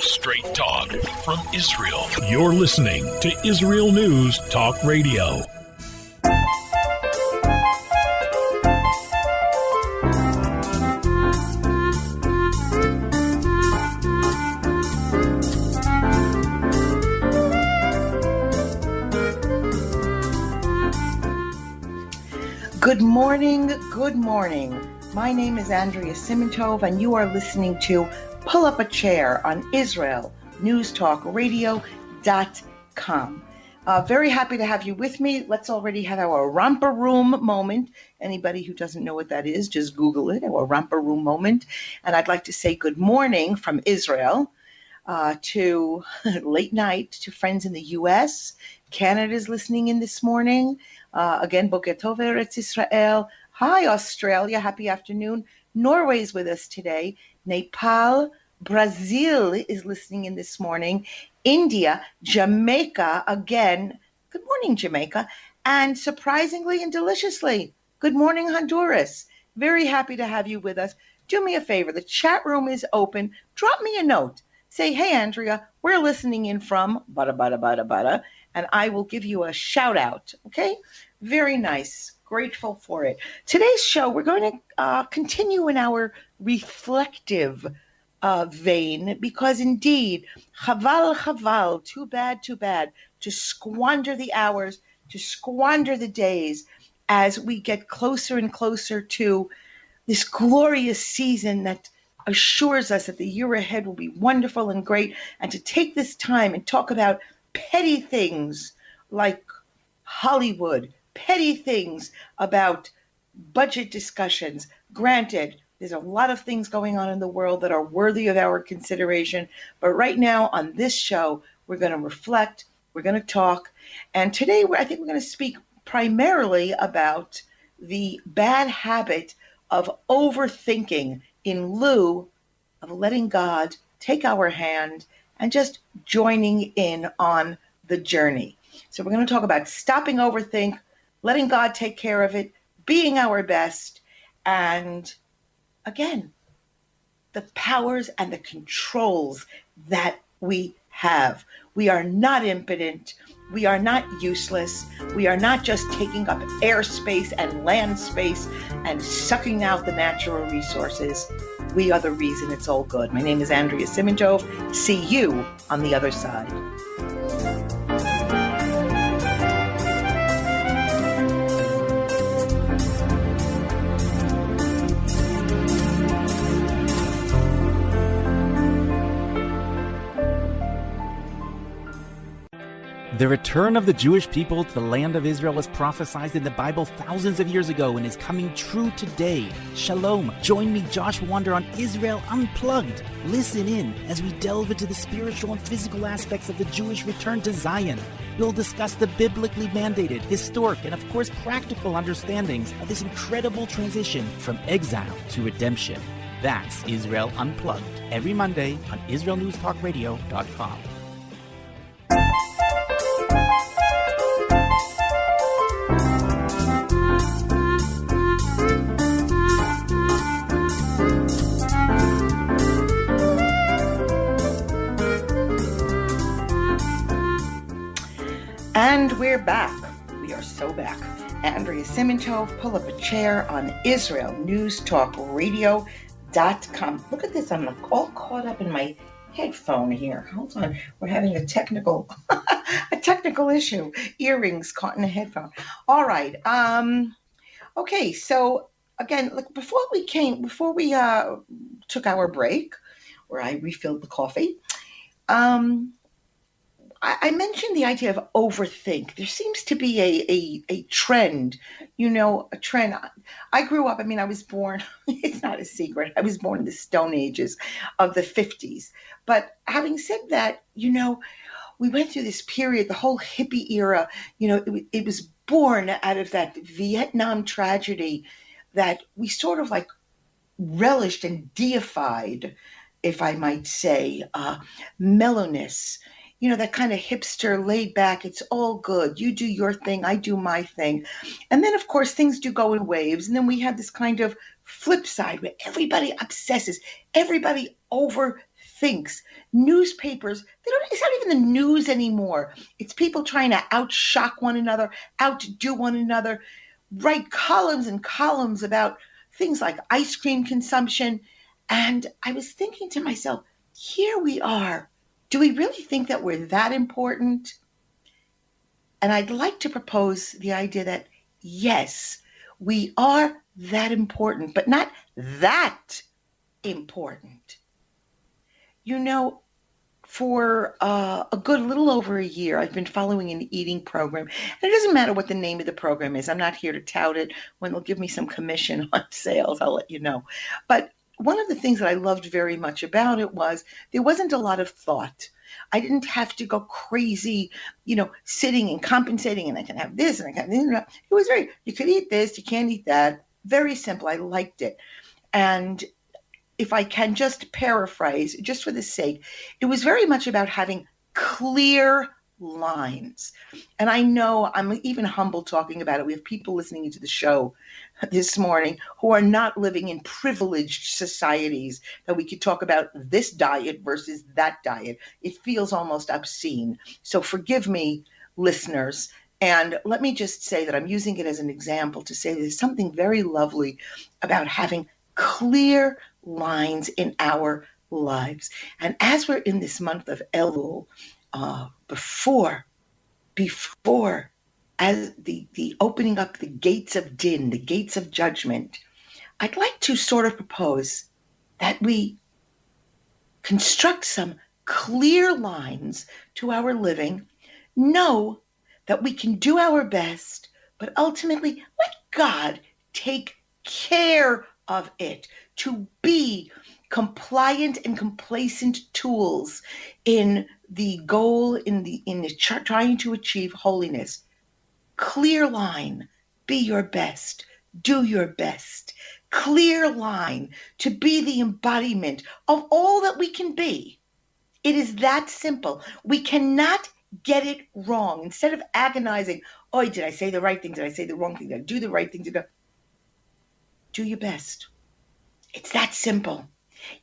Straight talk from Israel. You're listening to Israel News Talk Radio. Good morning, good morning. My name is Andrea Simintov, and you are listening to Pull Up a Chair on IsraelNewsTalkRadio.com. Very happy to have you with me. Let's already have our romper room moment. Anybody who doesn't know what that is, just Google it, our romper room moment. And I'd like to say good morning from Israel to late night to friends in the U.S. Canada's listening in this morning. Again, Boker Tov Eretz Israel. Hi, Australia. Happy afternoon. Norway's with us today. Nepal, Brazil is listening in this morning. India, Jamaica, again. Good morning, Jamaica. And surprisingly and deliciously, good morning, Honduras. Very happy to have you with us. Do me a favor. The chat room is open. Drop me a note. Say, hey, Andrea, we're listening in from bada, and I will give you a shout out. Okay? Very nice. Grateful for it. Today's show, we're going to continue in our reflective vein, because indeed, chaval, too bad, to squander the hours, to squander the days as we get closer and closer to this glorious season that assures us that the year ahead will be wonderful and great, and to take this time and talk about petty things like Hollywood, petty things about budget discussions. Granted, there's a lot of things going on in the world that are worthy of our consideration, but right now on this show, we're going to reflect, we're going to talk, and today I think we're going to speak primarily about the bad habit of overthinking in lieu of letting God take our hand and just joining in on the journey. So we're going to talk about stopping overthink, letting God take care of it, being our best, and again, the powers and the controls that we have. We are not impotent. We are not useless. We are not just taking up airspace and land space and sucking out the natural resources. We are the reason it's all good. My name is Andrea Simintov. See you on the other side. The return of the Jewish people to the land of Israel was prophesied in the Bible thousands of years ago and is coming true today. Shalom. Join me, Josh Wander, on Israel Unplugged. Listen in as we delve into the spiritual and physical aspects of the Jewish return to Zion. We'll discuss the biblically mandated, historic, and of course practical understandings of this incredible transition from exile to redemption. That's Israel Unplugged, every Monday on IsraelNewsTalkRadio.com. And we're back. We are so back. Andrea Simintov, pull up a chair on IsraelNewsTalkRadio.com. Look at this. I'm all caught up in my headphone here. Hold on. We're having a technical issue. Earrings caught in a headphone. All right. Okay. So again, look, before we took our break, where I refilled the coffee, I mentioned the idea of overthink. There seems to be a trend, a trend. I grew up, I was born, it's not a secret, I was born in the Stone Ages of the 50s. But having said that, we went through this period, the whole hippie era, it was born out of that Vietnam tragedy that we sort of like relished and deified, if I might say, mellowness. That kind of hipster, laid back, it's all good. You do your thing, I do my thing. And then, of course, things do go in waves. And then we have this kind of flip side where everybody obsesses, everybody overthinks thinks. Newspapers, it's not even the news anymore. It's people trying to outshock one another, outdo one another, write columns and columns about things like ice cream consumption. And I was thinking to myself, here we are. Do we really think that we're that important? And I'd like to propose the idea that, yes, we are that important, but not that important. You know, for a good little over a year, I've been following an eating program. And it doesn't matter what the name of the program is. I'm not here to tout it. When they'll give me some commission on sales, I'll let you know. But one of the things that I loved very much about it was there wasn't a lot of thought. I didn't have to go crazy, sitting and compensating, and I can have this and I can. It was you could eat this, you can't eat that. Very simple. I liked it. And if I can just paraphrase, just for the sake, it was very much about having clear lines. And I know I'm even humble talking about it. We have people listening to the show this morning who are not living in privileged societies that we could talk about this diet versus that diet. It feels almost obscene. So forgive me, listeners. And let me just say that I'm using it as an example to say there's something very lovely about having clear lines in our lives. And as we're in this month of Elul, before as the opening up the gates of din, the gates of judgment, I'd like to sort of propose that we construct some clear lines to our living, know that we can do our best, but ultimately let God take care of it, to be compliant and complacent tools in the goal, in trying to achieve holiness. Clear line, be your best, do your best. Clear line to be the embodiment of all that we can be. It is that simple. We cannot get it wrong. Instead of agonizing, oh, did I say the right thing? Did I say the wrong thing? Did I do the right thing? Do your best. It's that simple.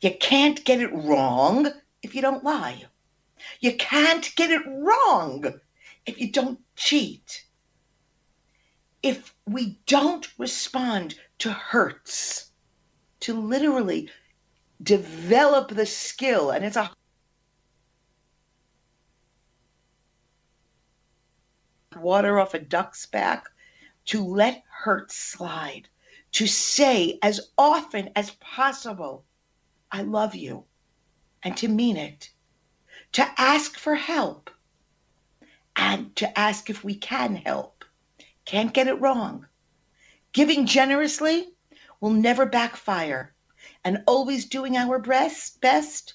You can't get it wrong if you don't lie. You can't get it wrong if you don't cheat. If we don't respond to hurts, to literally develop the skill, and it's a water off a duck's back, to let hurt slide, to say as often as possible, I love you, and to mean it, to ask for help, and to ask if we can help. Can't get it wrong. Giving generously will never backfire, and always doing our best,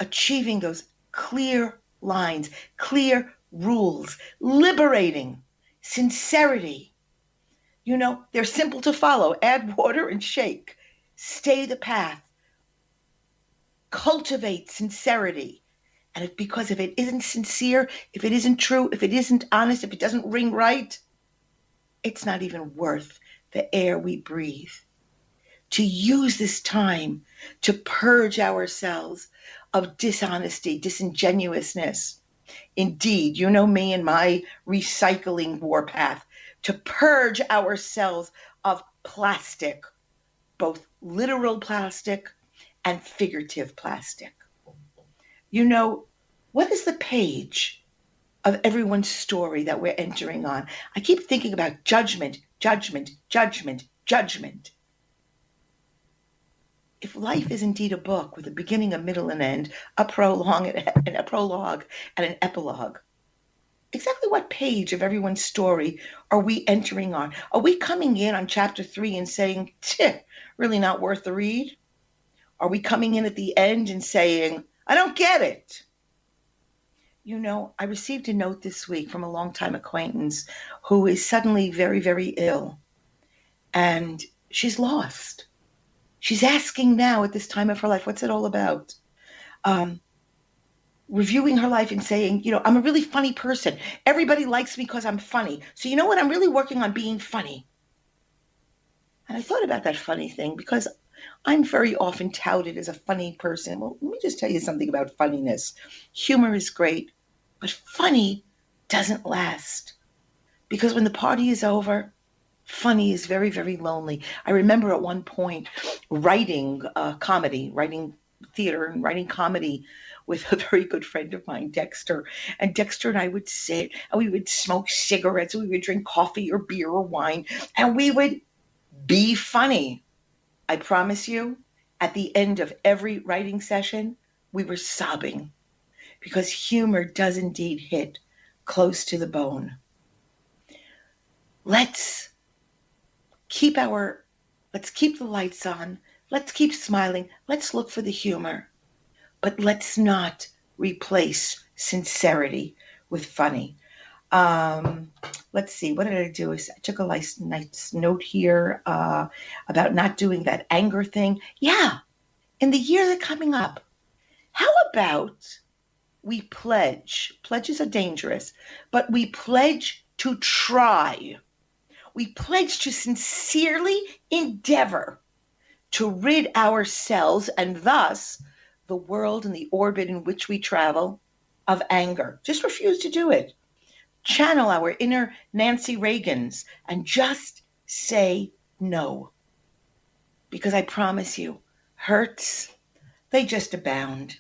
achieving those clear lines, clear rules, liberating, sincerity. They're simple to follow. Add water and shake. Stay the path. Cultivate sincerity. And because if it isn't sincere, if it isn't true, if it isn't honest, if it doesn't ring right, it's not even worth the air we breathe. To use this time to purge ourselves of dishonesty, disingenuousness. Indeed, you know me and my recycling warpath. To purge ourselves of plastic, both literal plastic and figurative plastic. What is the page of everyone's story that we're entering on? I keep thinking about judgment, judgment, judgment, judgment. If life is indeed a book with a beginning, a middle, and end, a prologue and an epilogue, exactly what page of everyone's story are we entering on? Are we coming in on chapter 3 and saying, really not worth the read? Are we coming in at the end and saying, I don't get it? I received a note this week from a longtime acquaintance who is suddenly very, very ill. And she's lost. She's asking now at this time of her life, what's it all about? Reviewing her life and saying, I'm a really funny person. Everybody likes me because I'm funny. So I'm really working on being funny. And I thought about that funny thing because I'm very often touted as a funny person. Well, let me just tell you something about funniness. Humor is great, but funny doesn't last. Because when the party is over, funny is very, very lonely. I remember at one point writing comedy, writing theater and writing comedy with a very good friend of mine, Dexter. And Dexter and I would sit and we would smoke cigarettes, we would drink coffee or beer or wine, and we would be funny. I promise you, at the end of every writing session, we were sobbing because humor does indeed hit close to the bone. Let's keep the lights on. Let's keep smiling. Let's look for the humor. But let's not replace sincerity with funny. Let's see, what did I do? I took a nice note here about not doing that anger thing. Yeah, in the years that are coming up, how about we pledge? Pledges are dangerous, but we pledge to try. We pledge to sincerely endeavor to rid ourselves and thus the world and the orbit in which we travel of anger. Just refuse to do it. Channel our inner Nancy Reagans and just say no. Because I promise you, hurts, they just abound.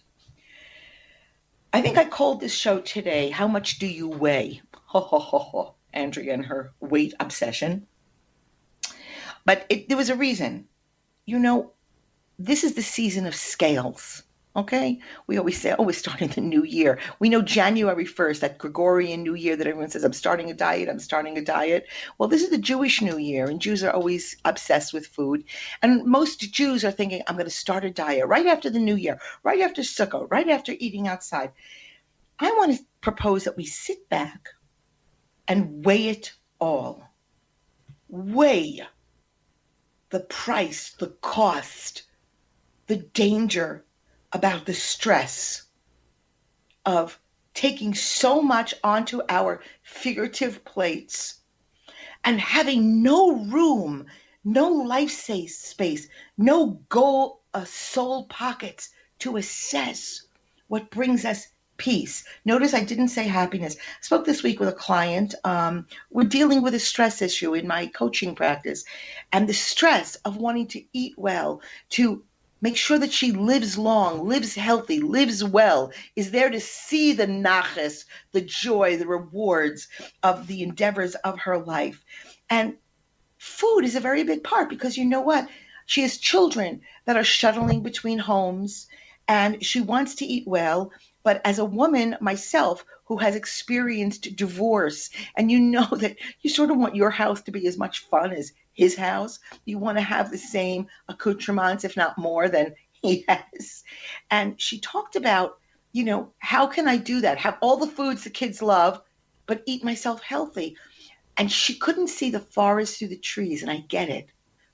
I think I called this show today, How Much Do You Weigh? Ho, ho, ho, ho. Andrea and her weight obsession. But there was a reason. You know, this is the season of scales. Okay? We always say, we're starting the new year. We know January 1st, that Gregorian New Year that everyone says, I'm starting a diet. Well, this is the Jewish New Year, and Jews are always obsessed with food. And most Jews are thinking, I'm going to start a diet right after the New Year, right after Sukkot, right after eating outside. I want to propose that we sit back and weigh it all. Weigh the price, the cost, the danger, about the stress of taking so much onto our figurative plates and having no room, no life space, no soul pockets to assess what brings us peace. Notice I didn't say happiness. I spoke this week with a client. We're dealing with a stress issue in my coaching practice, and the stress of wanting to eat well, to make sure that she lives long, lives healthy, lives well, is there to see the nachas, the joy, the rewards of the endeavors of her life. And food is a very big part because you know what? She has children that are shuttling between homes and she wants to eat well. But as a woman myself who has experienced divorce, and you know that you sort of want your house to be as much fun as his house, you want to have the same accoutrements, if not more, than he has. And she talked about, how can I do that? Have all the foods the kids love, but eat myself healthy. And she couldn't see the forest through the trees, and I get it.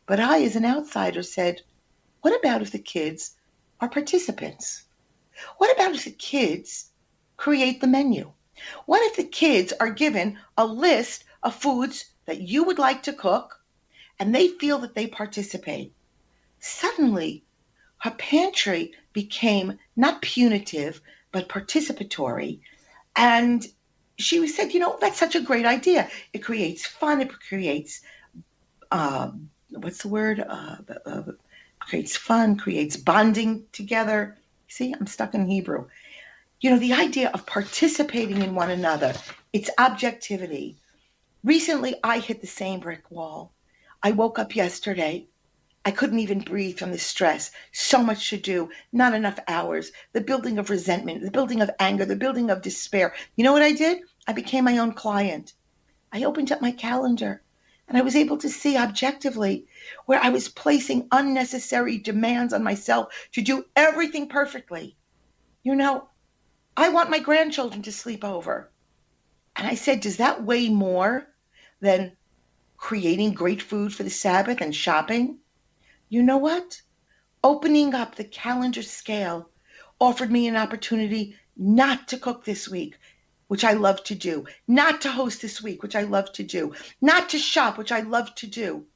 But I, as an outsider, said, what about if the kids are participants? What about if the kids create the menu? What if the kids are given a list of foods that you would like to cook and they feel that they participate? Suddenly, her pantry became not punitive, but participatory. And she said, that's such a great idea. It creates fun. It creates, creates fun, creates bonding together. See, I'm stuck in Hebrew. The idea of participating in one another, it's objectivity. Recently, I hit the same brick wall. I woke up yesterday. I couldn't even breathe from the stress. So much to do, not enough hours, the building of resentment, the building of anger, the building of despair. You know what I did? I became my own client. I opened up my calendar and I was able to see objectively where I was placing unnecessary demands on myself to do everything perfectly. I want my grandchildren to sleep over. And I said, does that weigh more than creating great food for the Sabbath and shopping? You know what? Opening up the calendar scale offered me an opportunity not to cook this week, which I love to do, not to host this week, which I love to do, not to shop, which I love to do,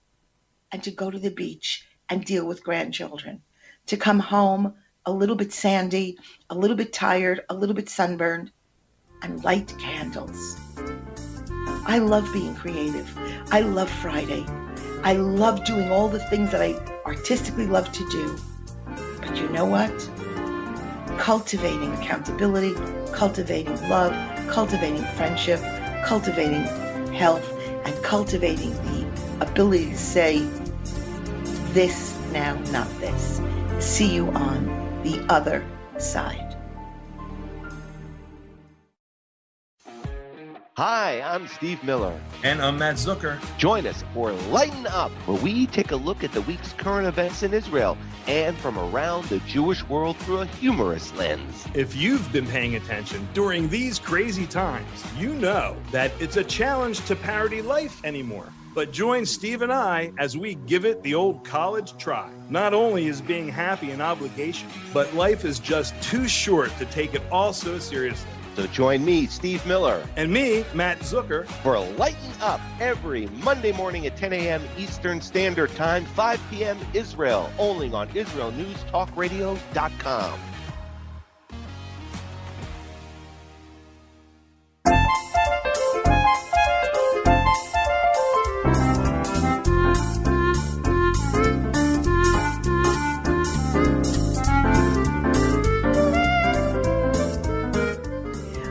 and to go to the beach and deal with grandchildren, to come home a little bit sandy, a little bit tired, a little bit sunburned, and light candles. I love being creative. I love Friday. I love doing all the things that I artistically love to do. But you know what? Cultivating accountability, cultivating love, cultivating friendship, cultivating health, and cultivating the ability to say, this now, not this. See you on the other side. Hi, I'm Steve Miller. And I'm Matt Zucker. Join us for Lighten Up, where we take a look at the week's current events in Israel and from around the Jewish world through a humorous lens. If you've been paying attention during these crazy times, you know that it's a challenge to parody life anymore. But join Steve and I as we give it the old college try. Not only is being happy an obligation, but life is just too short to take it all so seriously. So join me, Steve Miller. And me, Matt Zucker. For Lighten Up every Monday morning at 10 a.m. Eastern Standard Time, 5 p.m. Israel, only on IsraelNewsTalkRadio.com.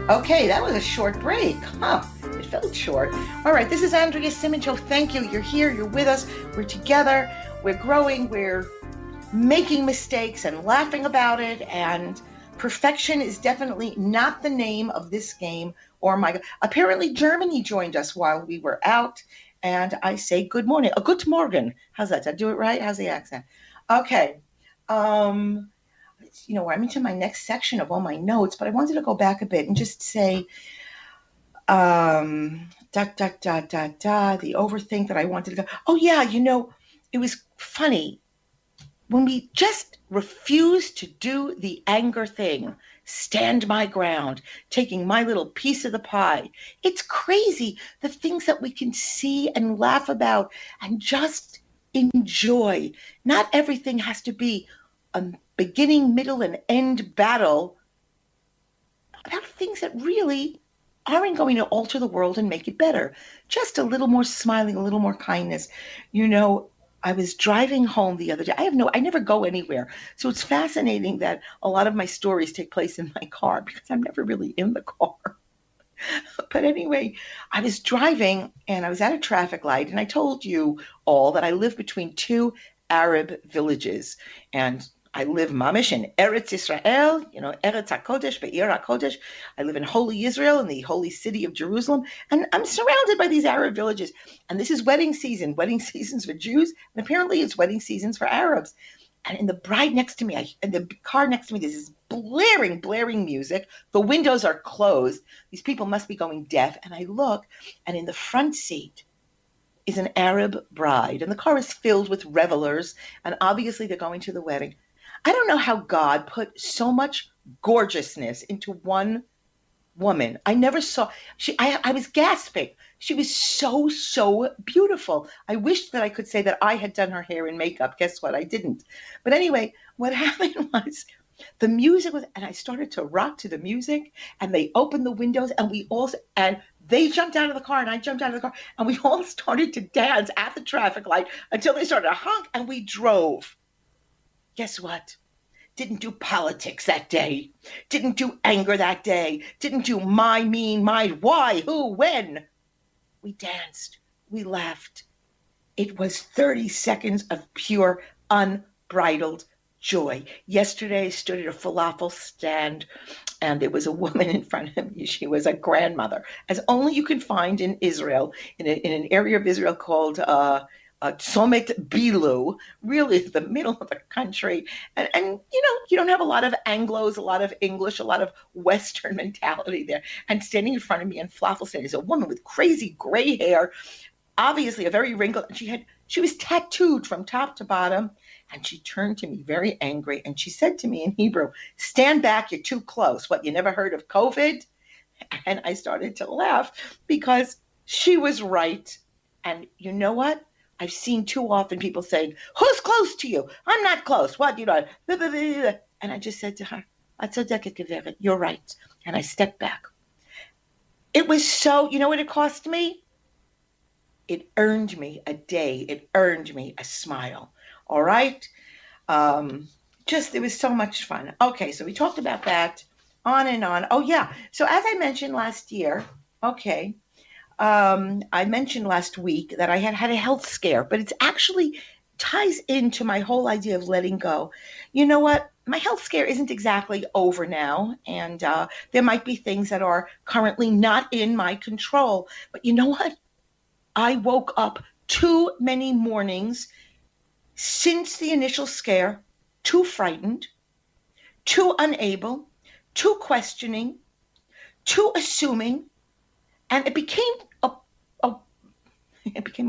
Okay, that was a short break. It felt short. All right, this is Andrea Simoncho. Thank you. You're here. You're with us. We're together. We're growing. We're making mistakes and laughing about it. And perfection is definitely not the name of this game. Or my God. Apparently, Germany joined us while we were out. And I say good morning. Oh, good morgen. How's that? Did I do it right? How's the accent? Okay. I'm into my next section of all my notes, but I wanted to go back a bit and just say, the overthink that I wanted to go. Oh yeah, it was funny when we just refused to do the anger thing, stand my ground, taking my little piece of the pie. It's crazy the things that we can see and laugh about and just enjoy. Not everything has to be a beginning, middle, and end battle about things that really aren't going to alter the world and make it better. Just a little more smiling, a little more kindness. I was driving home the other day. I never go anywhere. So it's fascinating that a lot of my stories take place in my car because I'm never really in the car. But anyway, I was driving and I was at a traffic light and I told you all that I live between two Arab villages, and I live mamish in Eretz Israel, Eretz HaKodesh, Be'ir HaKodesh. I live in holy Israel, in the holy city of Jerusalem, and I'm surrounded by these Arab villages. And this is wedding seasons for Jews, and apparently it's wedding seasons for Arabs. And in the bride next to me, in the car next to me, there's this blaring music. The windows are closed. These people must be going deaf. And I look, and in the front seat is an Arab bride, and the car is filled with revelers, and obviously they're going to the wedding. I don't know how God put so much gorgeousness into one woman. I never saw, I was gasping. She was so beautiful. I wished that I could say that I had done her hair and makeup. Guess what? I didn't. But anyway, what happened was the music was, and I started to rock to the music, and they opened the windows, and they jumped out of the car, and I jumped out of the car, and we all started to dance at the traffic light until they started to honk, and we drove. Guess what? Didn't do politics that day. Didn't do anger that day. Didn't do my, mean, my, why, who, when. We danced. We laughed. It was 30 seconds of pure, unbridled joy. Yesterday, I stood at a falafel stand, and there was a woman in front of me. She was a grandmother, as only you can find in Israel, in an area of Israel called Tzomet Bilu, really the middle of the country. And you don't have a lot of Anglos, a lot of English, a lot of Western mentality there. And standing in front of me in falafel stand is a woman with crazy gray hair, obviously a very wrinkled, and she was tattooed from top to bottom. And she turned to me very angry, and she said to me in Hebrew, "Stand back, you're too close. What, you never heard of COVID?" And I started to laugh because she was right. And you know what? I've seen too often people saying, who's close to you? I'm not close. What, you know? And I just said to her, you're right. And I stepped back. It was so, you know what it cost me? It earned me a day. It earned me a smile. All right? It was so much fun. Okay, so we talked about that, on and on. Oh, yeah. So as I mentioned last year, okay, I mentioned last week that I had a health scare, but it's actually ties into my whole idea of letting go. You know what? My health scare isn't exactly over now, and there might be things that are currently not in my control. But you know what? I woke up too many mornings since the initial scare, too frightened, too unable, too questioning, too assuming, and it became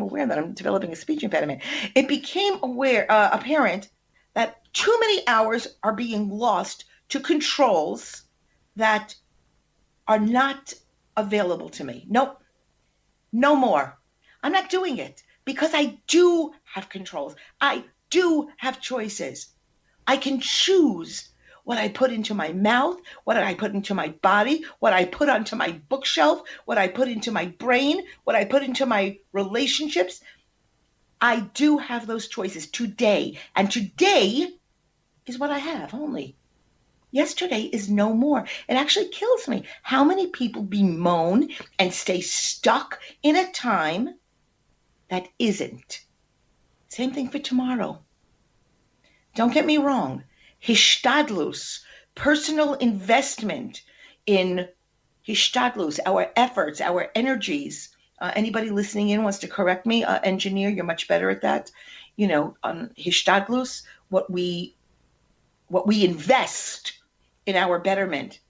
aware that I'm developing a speech impediment. It became apparent that too many hours are being lost to controls that are not available to me. Nope, no more. I'm not doing it because I do have controls. I do have choices. I can choose what I put into my mouth, what I put into my body, what I put onto my bookshelf, what I put into my brain, what I put into my relationships. I do have those choices today. And today is what I have only. Yesterday is no more. It actually kills me. How many people bemoan and stay stuck in a time that isn't? Same thing for tomorrow. Don't get me wrong. Hishtadlus, personal investment in hishtadlus, our efforts, our energies. Anybody listening in wants to correct me? Engineer, you're much better at that. You know, on hishtadlus, what we invest in our betterment,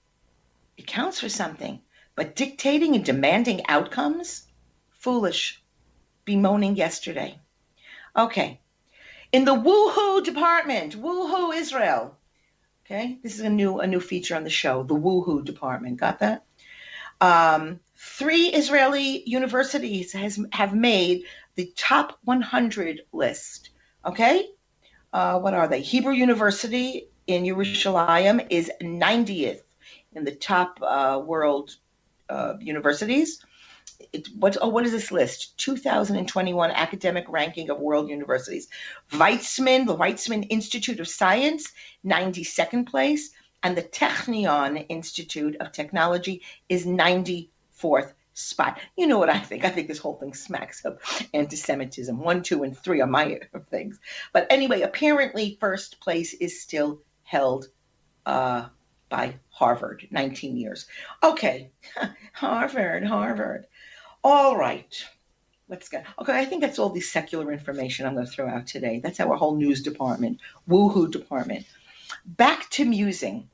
it counts for something. But dictating and demanding outcomes, foolish. Bemoaning yesterday. Okay. In the woohoo department, woohoo Israel. Okay, this is a new feature on the show, the woohoo department. Got that? 3 Israeli universities have made the top 100 list. Okay, what are they? Hebrew University in Yerushalayim is 90th in the top world universities. What is this list? 2021 academic ranking of world universities. The Weizmann Institute of Science, 92nd place, and the Technion Institute of Technology is 94th spot. You know what I think? I think this whole thing smacks of anti-Semitism. 1, 2, and 3 are my things. But anyway, apparently first place is still held by Harvard, 19 years. Okay, Harvard. All right, let's go. Okay, I think that's all the secular information I'm going to throw out today. That's our whole news department, woohoo department. Back to musing,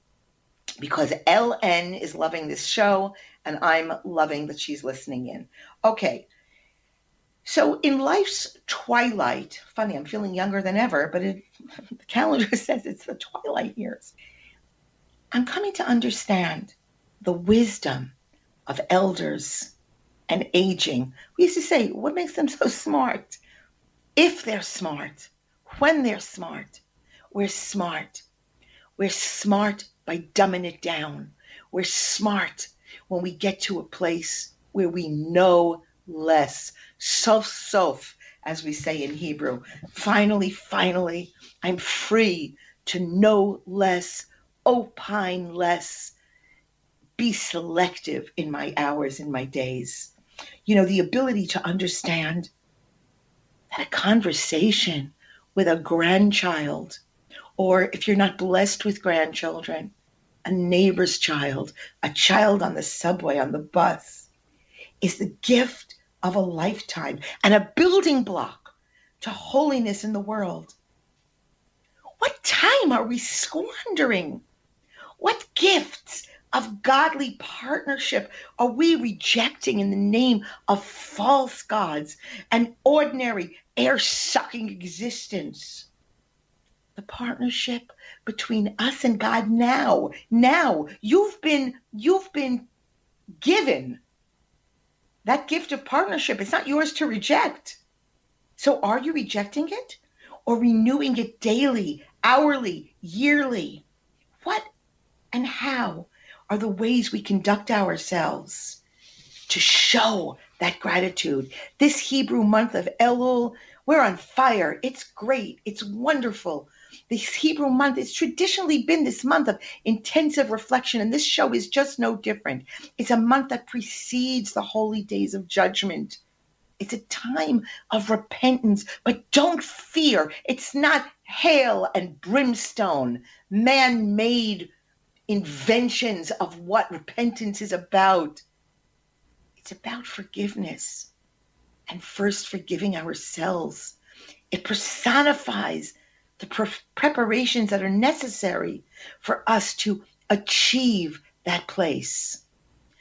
because LN is loving this show, and I'm loving that she's listening in. Okay, so in life's twilight, funny, I'm feeling younger than ever, but the calendar says it's the twilight years. I'm coming to understand the wisdom of elders and aging. We used to say, what makes them so smart? If they're smart, when they're smart, we're smart. We're smart by dumbing it down. We're smart when we get to a place where we know less. Sof, as we say in Hebrew. Finally, I'm free to know less, opine less, be selective in my hours, in my days. You know, the ability to understand that a conversation with a grandchild, or if you're not blessed with grandchildren, a neighbor's child, a child on the subway, on the bus, is the gift of a lifetime and a building block to holiness in the world. What time are we squandering? What gifts of godly partnership are we rejecting in the name of false gods and ordinary air-sucking existence? The partnership between us and God now. Now, you've been given that gift of partnership. It's not yours to reject. So are you rejecting it or renewing it daily, hourly, yearly? What and how are the ways we conduct ourselves to show that gratitude? This Hebrew month of Elul, we're on fire. It's great. It's wonderful. This Hebrew month has traditionally been this month of intensive reflection, and this show is just no different. It's a month that precedes the holy days of judgment. It's a time of repentance, but don't fear. It's not hail and brimstone, man-made inventions of what repentance is about. It's about forgiveness, and first forgiving ourselves. It personifies the preparations that are necessary for us to achieve that place.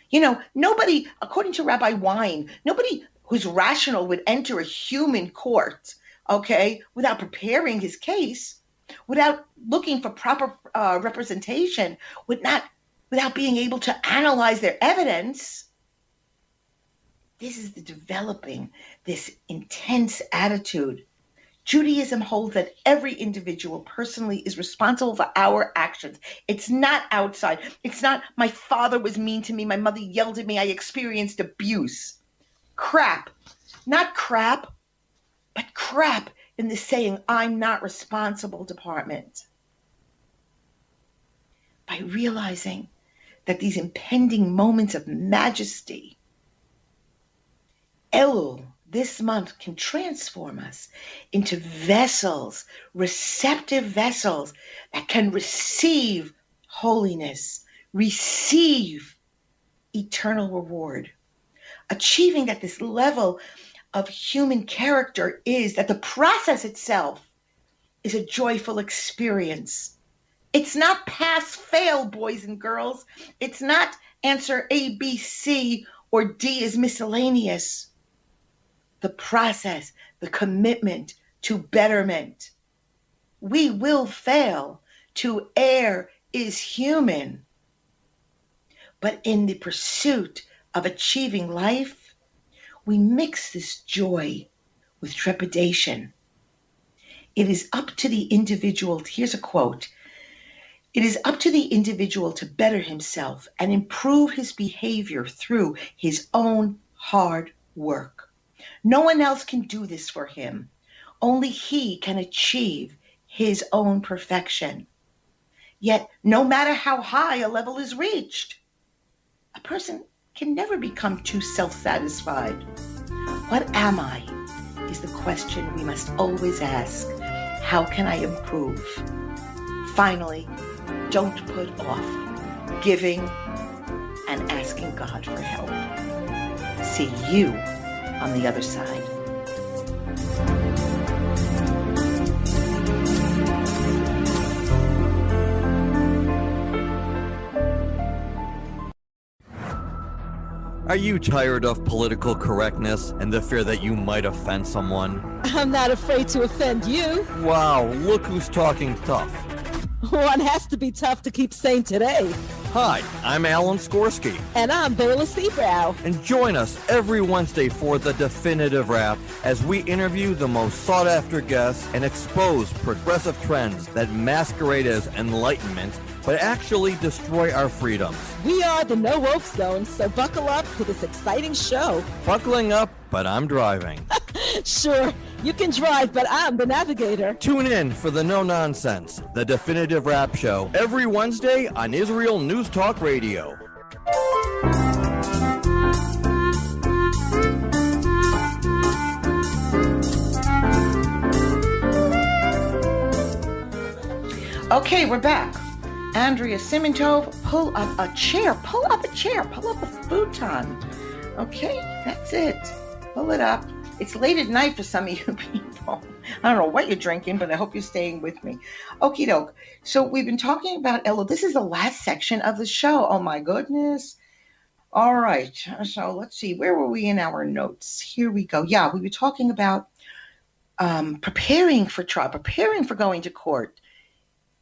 You know, nobody, according to Rabbi Wein, nobody who's rational would enter a human court, okay, without preparing his case, without looking for proper representation, without being able to analyze their evidence. This is the developing this intense attitude. Judaism holds that every individual personally is responsible for our actions. It's not outside. It's not my father was mean to me, my mother yelled at me, I experienced abuse. Crap. Not crap, but crap in the saying, I'm not responsible department. By realizing that these impending moments of majesty, Elul, this month, can transform us into vessels, receptive vessels that can receive holiness, receive eternal reward. Achieving at this level of human character is that the process itself is a joyful experience. It's not pass fail, boys and girls. It's not answer A, B, C, or D is miscellaneous. The process, the commitment to betterment. We will fail. To err is human. But in the pursuit of achieving life, we mix this joy with trepidation. It is up to the individual, here's a quote, it is up to the individual to better himself and improve his behavior through his own hard work. No one else can do this for him. Only he can achieve his own perfection. Yet, no matter how high a level is reached, a person can never become too self-satisfied. What am I is the question we must always ask. How can I improve? Finally, don't put off giving and asking God for help. See you on the other side. Are you tired of political correctness and the fear that you might offend someone? I'm not afraid to offend you. Wow, look who's talking tough. One has to be tough to keep sane today. Hi, I'm Alan Skorsky. And I'm Bayla Seabrow. And join us every Wednesday for The Definitive Wrap as we interview the most sought-after guests and expose progressive trends that masquerade as enlightenment but actually destroy our freedoms. We are the No Woke Zone, so buckle up to this exciting show. Buckling up, but I'm driving. Sure, you can drive, but I'm the navigator. Tune in for the No Nonsense, The Definitive Wrap Show, every Wednesday on Israel News Talk Radio. Okay, we're back. Andrea Simintov, pull up a chair, pull up a futon. Okay, that's it. Pull it up. It's late at night for some of you people. I don't know what you're drinking, but I hope you're staying with me. Okie doke. So we've been talking about Elul. This is the last section of the show. Oh my goodness. All right. So let's see. Where were we in our notes? Here we go. Yeah, we were talking about preparing for trial, preparing for going to court.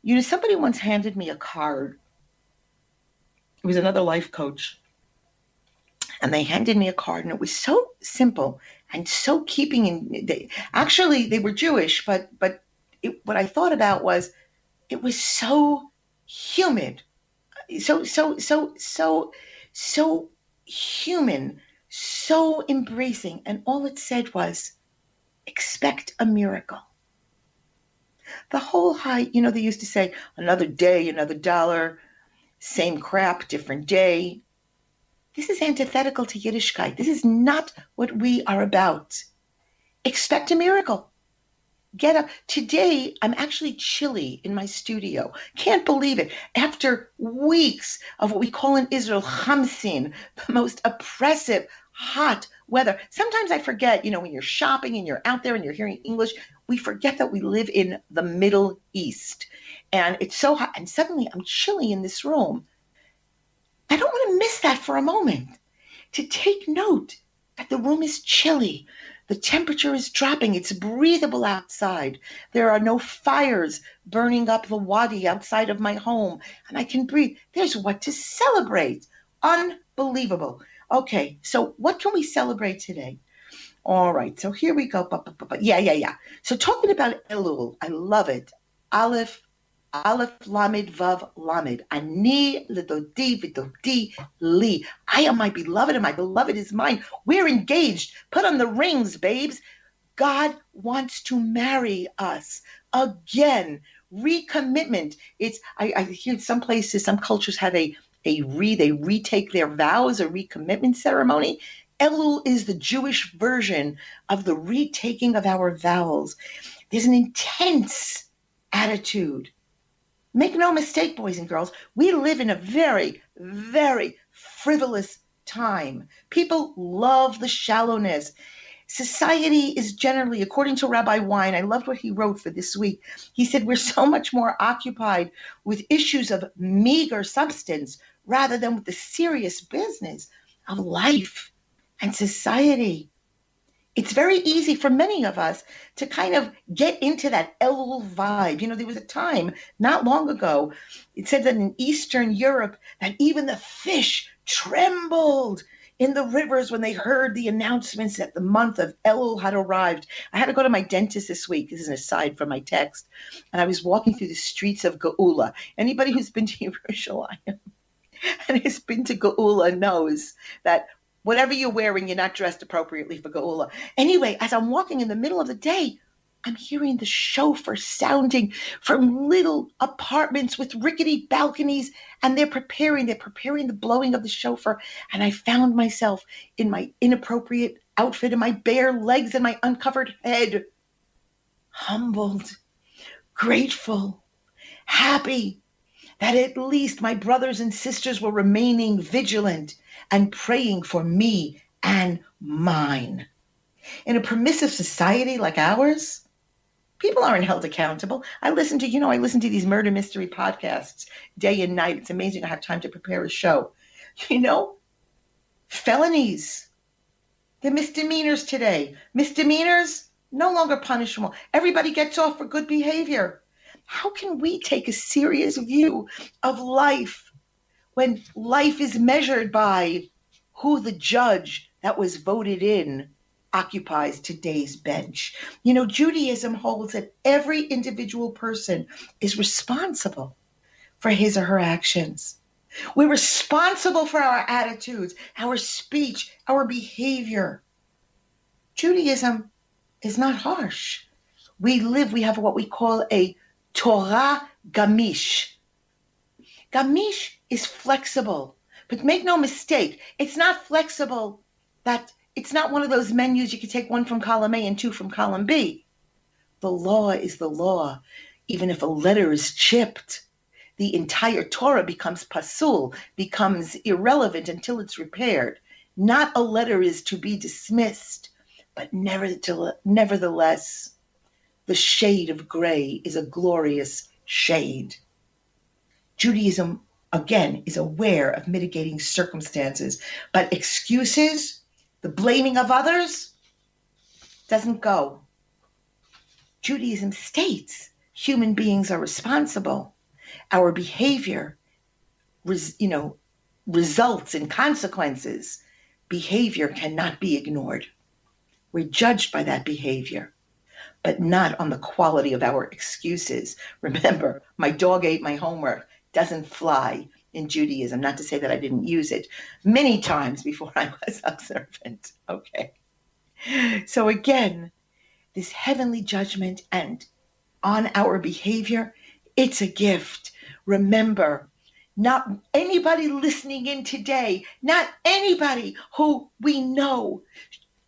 You know, somebody once handed me a card. It was another life coach. And they handed me a card, and it was so simple and so keeping in. They were Jewish, but what I thought about was it was so humid, so human, so embracing, and all it said was, "Expect a miracle." The whole they used to say, "Another day, another dollar, same crap, different day." This is antithetical to Yiddishkeit. This is not what we are about. Expect a miracle. Get up. Today, I'm actually chilly in my studio. Can't believe it. After weeks of what we call in Israel, Hamsin, the most oppressive, hot weather. Sometimes I forget, when you're shopping and you're out there and you're hearing English, we forget that we live in the Middle East. And it's so hot. And suddenly I'm chilly in this room. I don't want to miss that for a moment. To take note that the room is chilly. The temperature is dropping. It's breathable outside. There are no fires burning up the wadi outside of my home. And I can breathe. There's what to celebrate. Unbelievable. Okay, so what can we celebrate today? All right, so here we go. Yeah. So talking about Elul, I love it. Aleph Lamed Vav Lamed. Ani Lidodi Vidodi Li. I am my beloved, and my beloved is mine. We're engaged. Put on the rings, babes. God wants to marry us again. Recommitment. I hear some places, some cultures have they retake their vows, a recommitment ceremony. Elul is the Jewish version of the retaking of our vows. There's an intense attitude. Make no mistake, boys and girls, we live in a very, very frivolous time. People love the shallowness. Society is generally, according to Rabbi Wein, I loved what he wrote for this week. He said, we're so much more occupied with issues of meager substance rather than with the serious business of life and society. It's very easy for many of us to kind of get into that Elul vibe. There was a time not long ago, it said that in Eastern Europe, that even the fish trembled in the rivers when they heard the announcements that the month of Elul had arrived. I had to go to my dentist this week. This is an aside from my text. And I was walking through the streets of Geula. Anybody who's been to Yerushalayim and has been to Geula knows that whatever you're wearing, you're not dressed appropriately for Geula. Anyway, as I'm walking in the middle of the day, I'm hearing the shofar sounding from little apartments with rickety balconies, and they're preparing the blowing of the shofar. And I found myself in my inappropriate outfit and my bare legs and my uncovered head, humbled, grateful, happy that at least my brothers and sisters were remaining vigilant and praying for me and mine. In a permissive society like ours, people aren't held accountable. I listen to these murder mystery podcasts day and night. It's amazing I have time to prepare a show. Felonies, the misdemeanors today. Misdemeanors, no longer punishable. Everybody gets off for good behavior. How can we take a serious view of life when life is measured by who the judge that was voted in occupies today's bench? Judaism holds that every individual person is responsible for his or her actions. We're responsible for our attitudes, our speech, our behavior. Judaism is not harsh. We have what we call a Torah Gamish. Gamish is flexible, but make no mistake, it's not flexible that it's not one of those menus you can take one from column A and two from column B. The law is the law. Even if a letter is chipped, the entire Torah becomes pasul, becomes irrelevant until it's repaired. Not a letter is to be dismissed, but nevertheless, the shade of gray is a glorious shade. Judaism, again, is aware of mitigating circumstances, but excuses, the blaming of others, doesn't go. Judaism states human beings are responsible. Our behavior, results in consequences. Behavior cannot be ignored. We're judged by that behavior, but not on the quality of our excuses. Remember, my dog ate my homework doesn't fly in Judaism. Not to say that I didn't use it many times before I was observant. Okay. So again, this heavenly judgment and on our behavior, it's a gift. Remember, not anybody listening in today, not anybody who we know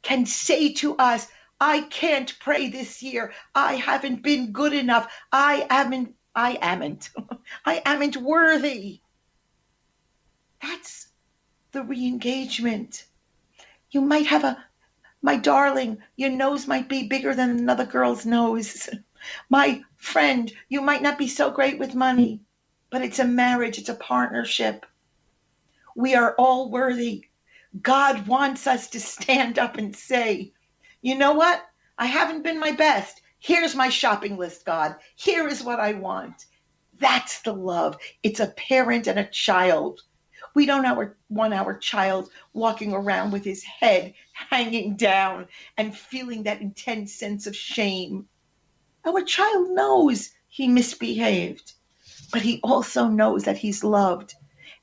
can say to us, I can't pray this year. I haven't been good enough. I amn't worthy. That's the re-engagement. You might have my darling, your nose might be bigger than another girl's nose. My friend, you might not be so great with money, but it's a marriage, it's a partnership. We are all worthy. God wants us to stand up and say, you know what? I haven't been my best. Here's my shopping list, God. Here is what I want. That's the love. It's a parent and a child. We don't want our child walking around with his head hanging down and feeling that intense sense of shame. Our child knows he misbehaved, but he also knows that he's loved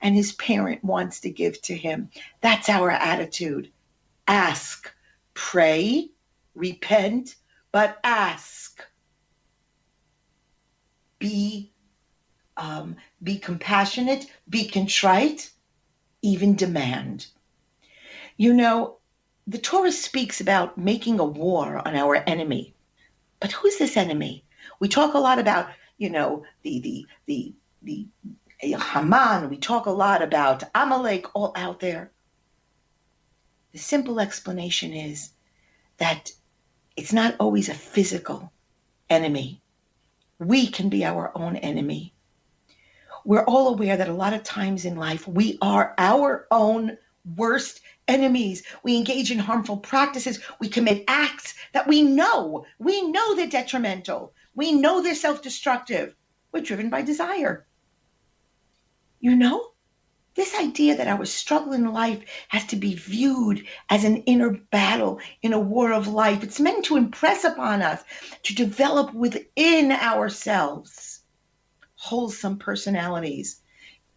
and his parent wants to give to him. That's our attitude. Ask, pray, repent, but ask. Be compassionate, be contrite, even demand. You know, the Torah speaks about making a war on our enemy. But who's this enemy? We talk a lot about, the Haman. We talk a lot about Amalek all out there. The simple explanation is that it's not always a physical enemy. We can be our own enemy. We're all aware that a lot of times in life, we are our own worst enemies. We engage in harmful practices. We commit acts that we know they're detrimental. We know they're self-destructive. We're driven by desire. This idea that our struggle in life has to be viewed as an inner battle in a war of life. It's meant to impress upon us, to develop within ourselves wholesome personalities,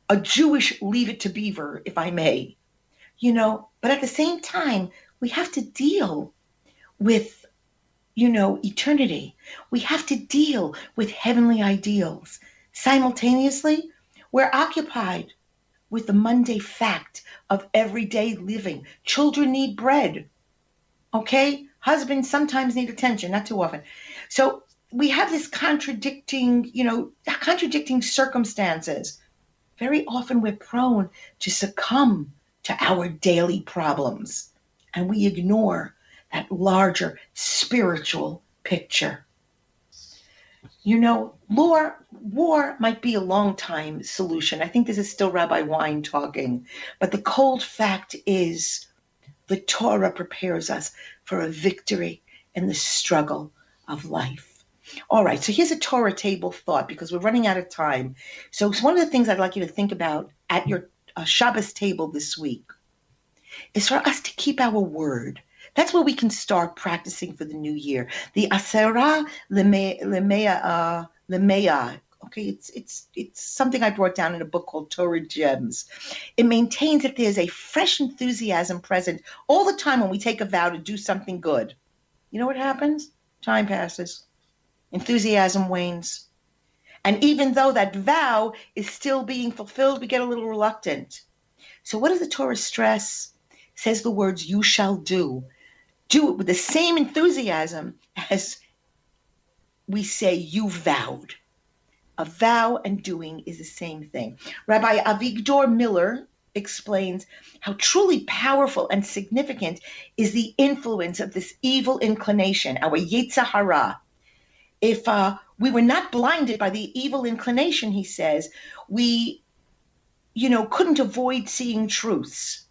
a Jewish Leave It to Beaver, if I may. But at the same time, we have to deal with, eternity. We have to deal with heavenly ideals. Simultaneously, we're occupied with the mundane fact of everyday living. Children need bread, okay? Husbands sometimes need attention, not too often. So we have this contradicting circumstances. Very often we're prone to succumb to our daily problems, and we ignore that larger spiritual picture. War might be a long time solution. I think this is still Rabbi Wein talking, but the cold fact is the Torah prepares us for a victory in the struggle of life. All right, so here's a Torah table thought because we're running out of time. So one of the things I'd like you to think about at your Shabbos table this week is for us to keep our word. That's where we can start practicing for the new year. The Asera Lemea. Okay, it's something I brought down in a book called Torah Gems. It maintains that there's a fresh enthusiasm present all the time when we take a vow to do something good. You know what happens? Time passes. Enthusiasm wanes. And even though that vow is still being fulfilled, we get a little reluctant. So what does the Torah stress? It says the words, you shall do. Do it with the same enthusiasm as we say you vowed. A vow and doing is the same thing. Rabbi Avigdor Miller explains how truly powerful and significant is the influence of this evil inclination, our Yetzer Hara. If we were not blinded by the evil inclination, he says, we, couldn't avoid seeing truths.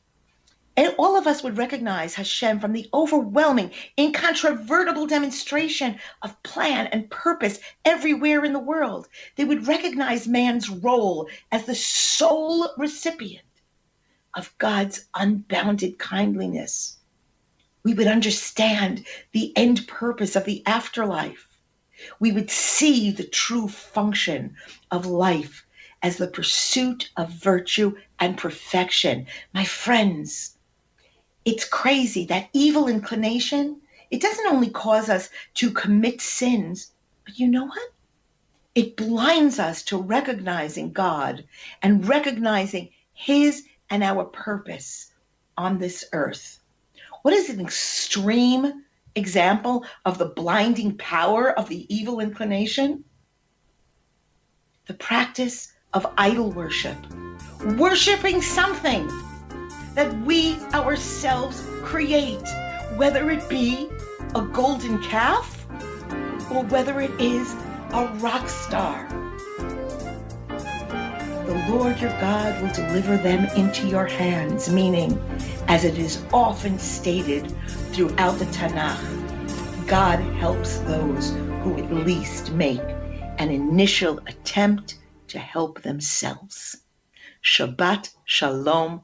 And all of us would recognize Hashem from the overwhelming, incontrovertible demonstration of plan and purpose everywhere in the world. They would recognize man's role as the sole recipient of God's unbounded kindliness. We would understand the end purpose of the afterlife. We would see the true function of life as the pursuit of virtue and perfection. My friends, it's crazy that evil inclination, it doesn't only cause us to commit sins, but you know what? It blinds us to recognizing God and recognizing His and our purpose on this earth. What is an extreme example of the blinding power of the evil inclination? The practice of idol worship, worshiping something that we ourselves create, whether it be a golden calf or whether it is a rock star. The Lord your God will deliver them into your hands, meaning, as it is often stated throughout the Tanakh, God helps those who at least make an initial attempt to help themselves. Shabbat Shalom.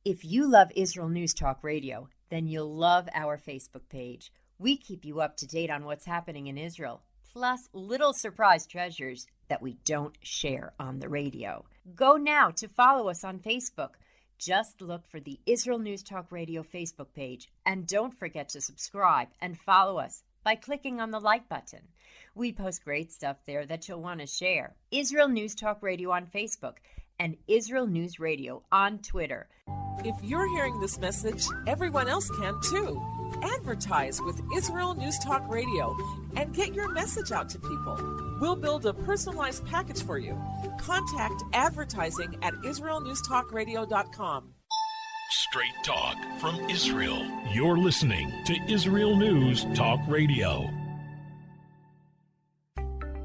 If you love Israel News Talk Radio, then you'll love our Facebook page. We keep you up to date on what's happening in Israel, plus little surprise treasures that we don't share on the radio. Go now to follow us on Facebook. Just look for the Israel News Talk Radio Facebook page, and don't forget to subscribe and follow us by clicking on the like button. We post great stuff there that you'll want to share. Israel News Talk Radio on Facebook and Israel News Radio on Twitter. If you're hearing this message, everyone else can too. Advertise with Israel News Talk Radio and get your message out to people. We'll build a personalized package for you. Contact advertising at israelnewstalkradio.com. Straight talk from Israel. You're listening to Israel News Talk Radio.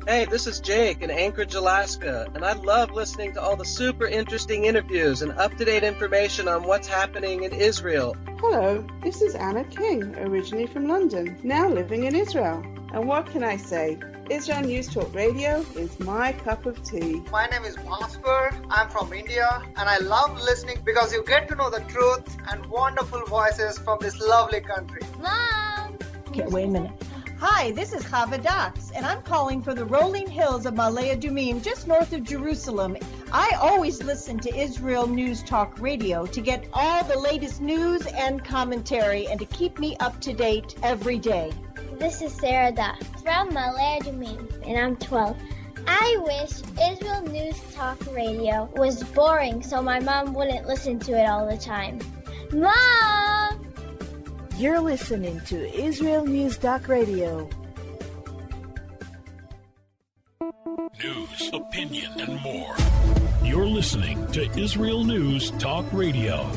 Hey, this is Jake in Anchorage, Alaska, and I love listening to all the super interesting interviews and up-to-date information on what's happening in Israel. Hello, this is Anna King, originally from London, now living in Israel. And what can I say? Israel News Talk Radio is my cup of tea. My name is Bhaskar. I'm from India, and I love listening because you get to know the truth and wonderful voices from this lovely country. Mom! Okay, wait a minute. Hi, this is Chava Dax, and I'm calling from the rolling hills of Ma'ale Adumim, just north of Jerusalem. I always listen to Israel News Talk Radio to get all the latest news and commentary and to keep me up to date every day. This is Sarah Dax from Ma'ale Adumim, and I'm 12. I wish Israel News Talk Radio was boring so my mom wouldn't listen to it all the time. Mom! You're listening to Israel News Talk Radio. News, opinion, and more. You're listening to Israel News Talk Radio.